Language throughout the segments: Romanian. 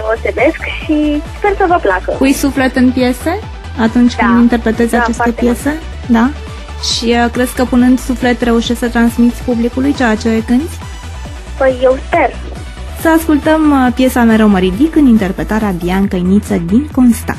deosebesc și sper să vă placă. Pui suflet în piese atunci când interpretezi aceste piese? Da? Și crezi că punând suflet reușești să transmiți publicului ceea ce cânti? Păi eu sper. Să ascultăm piesa Mereu mă ridic în interpretarea Bianca Iniță din Constat.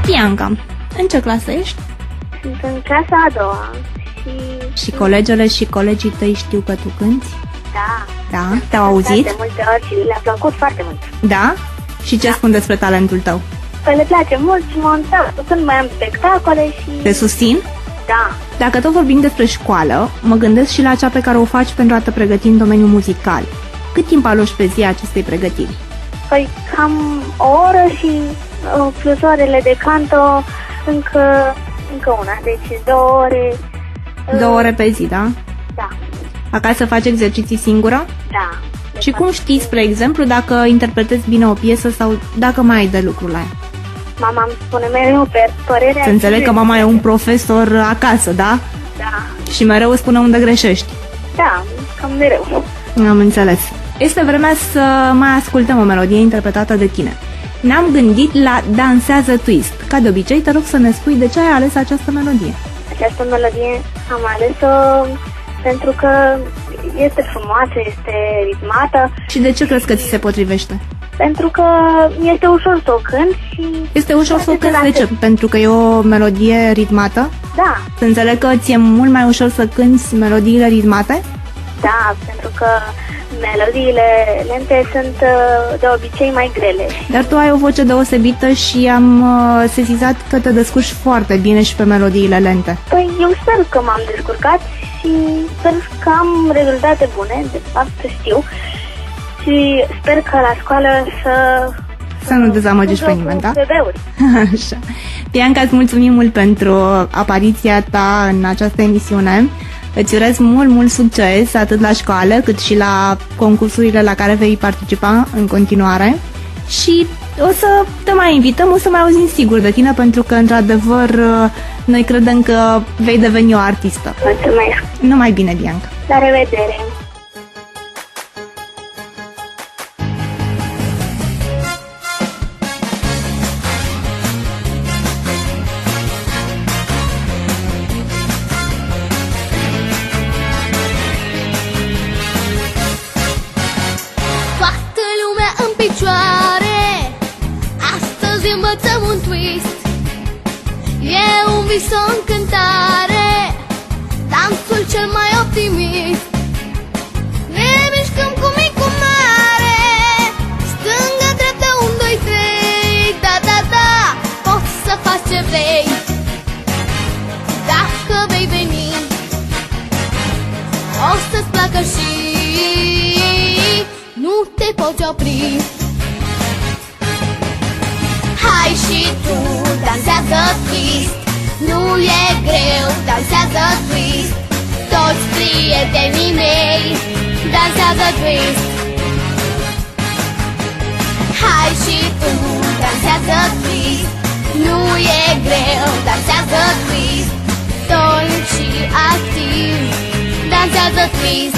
Bianca, în ce clasă ești? Sunt în clasa a doua. Și colegele și colegii tăi știu că tu cânti? Da. Da? Te-au auzit? De multe ori și le-a plăcut foarte mult. Da? Și ce spun despre talentul tău? Păi le place mult și când mai am spectacole și... Te susțin? Da. Dacă tot vorbim despre școală, mă gândesc și la cea pe care o faci pentru a te pregăti în domeniul muzical. Cât timp aloci pe zi acestei pregătiri? Păi cam o oră și plus orele de canto încă una, deci 2 ore. 2 ore pe zi, da? Da. Acasă faci exerciții singură? Da. Și cum știi, spre exemplu, dacă interpretezi bine o piesă sau dacă mai ai de lucru la ea? Mama îmi spune mereu părerea. Să înțeleg că mama e un profesor acasă, da? Da. Și mereu îți spune unde greșești. Da, cam mereu. Am înțeles. Este vremea să mai ascultăm o melodie interpretată de tine. Ne-am gândit la Dansează Twist. Ca de obicei, te rog să ne spui de ce ai ales această melodie. Această melodie am ales-o pentru că este frumoasă, este ritmată. Și de ce crezi că ți se potrivește? pentru că este ușor să o cânt și... Este ușor să o cânti, de ce? Pentru că e o melodie ritmată? Da. Să înțeleg că ți-e mult mai ușor să cânti melodiile ritmate? Da, pentru că melodiile lente sunt de obicei mai grele. Dar tu ai o voce deosebită și am sesizat că te descurci foarte bine și pe melodiile lente. Păi eu sper că m-am descurcat și sper că am rezultate bune, de fapt știu. Și sper că la școală să nu dezamăgești pe nimeni, da? Așa. Bianca, îți mulțumim mult pentru apariția ta în această emisiune. Îți urez mult succes, atât la școală, cât și la concursurile la care vei participa în continuare. Și o să te mai invităm, o să mai auzim sigur de tine, pentru că, într-adevăr, noi credem că vei deveni o artistă. Mulțumesc! Numai bine, Bianca! La revedere! Astăzi învățăm un twist. E un vis, o încântare, dansul cel mai optimist. Ne mișcăm cu mic, cu mare, stânga, dreapta, 1, 2, 3. Da, da, da, poți să faci ce vrei. Dacă vei veni, o să-ți placă și nu te poți opri. Hai și tu, dansează twist. Nu e greu, dansează twist. Toți prietenii mei dansează twist. Hai și tu, dansează twist. Nu e greu, dansează twist. Tonic și activ dansează twist.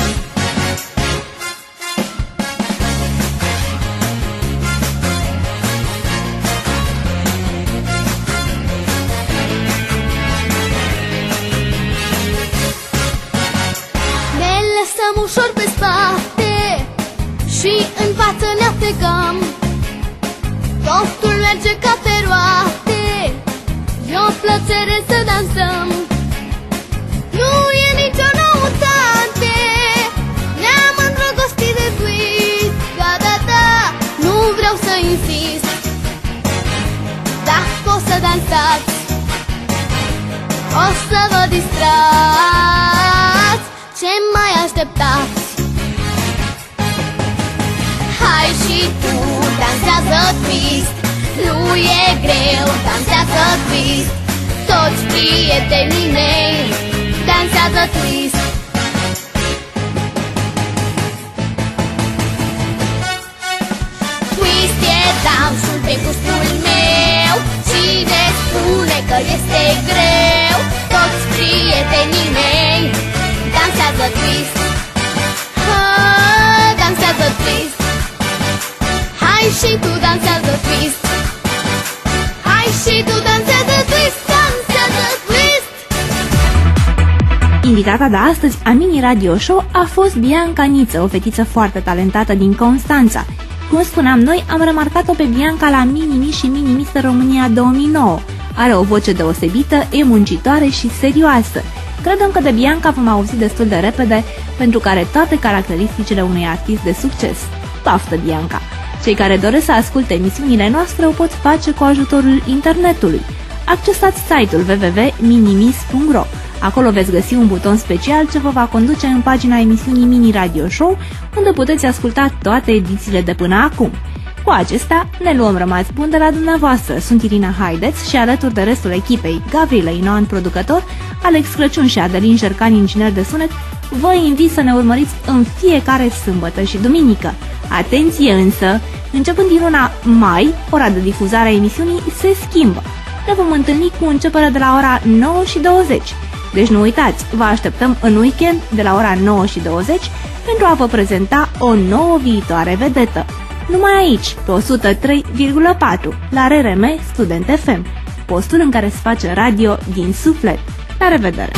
Ușor pe spate și în față ne aplecăm. Totul merge ca pe roate, e o plăcere să dansăm. Nu e nicio noutate, ne-am îndrăgostit de twist. Da, da, da, nu vreau să insist. Dacă o să dansați, o să vă distrați. Ce mai așteptați? Hai și tu, dansează twist. Nu e greu, dansează twist. Toți prietenii mei dansează twist. Twist e dansul pe gustul meu. Cine spune că este greu? Toți prietenii mei dansează twist. Dansează twist. Hai și tu, dansează twist. Hai și tu, dansează twist. Dansează twist. Invitata de astăzi a Mini Radio Show a fost Bianca Niță, o fetiță foarte talentată din Constanța. Cum spuneam noi, am remarcat-o pe Bianca la Mini-Mi și Mini-Mister România 2009. Are o voce deosebită, e muncitoare și serioasă. Credem că de Bianca vom auzi destul de repede, pentru că are toate caracteristicile unui artist de succes. Baftă, Bianca! Cei care doresc să asculte emisiunile noastre o pot face cu ajutorul internetului. Accesați site-ul www.minimis.ro. Acolo veți găsi un buton special ce vă va conduce în pagina emisiunii Mini Radio Show, unde puteți asculta toate edițiile de până acum. Cu acestea, ne luăm rămas bun de la dumneavoastră. Sunt Irina Haideț și alături de restul echipei, Gabriela Inoan, producător, Alex Crăciun și Adelin Jercan, inginer de sunet, vă invit să ne urmăriți în fiecare sâmbătă și duminică. Atenție însă, începând din luna mai, ora de difuzare a emisiunii se schimbă. Ne vom întâlni cu începere de la ora 9:20. Deci nu uitați, vă așteptăm în weekend de la ora 9:20 pentru a vă prezenta o nouă viitoare vedetă. Numai aici, pe 103,4, la RRM Student FM, postul în care se face radio din suflet. La revedere!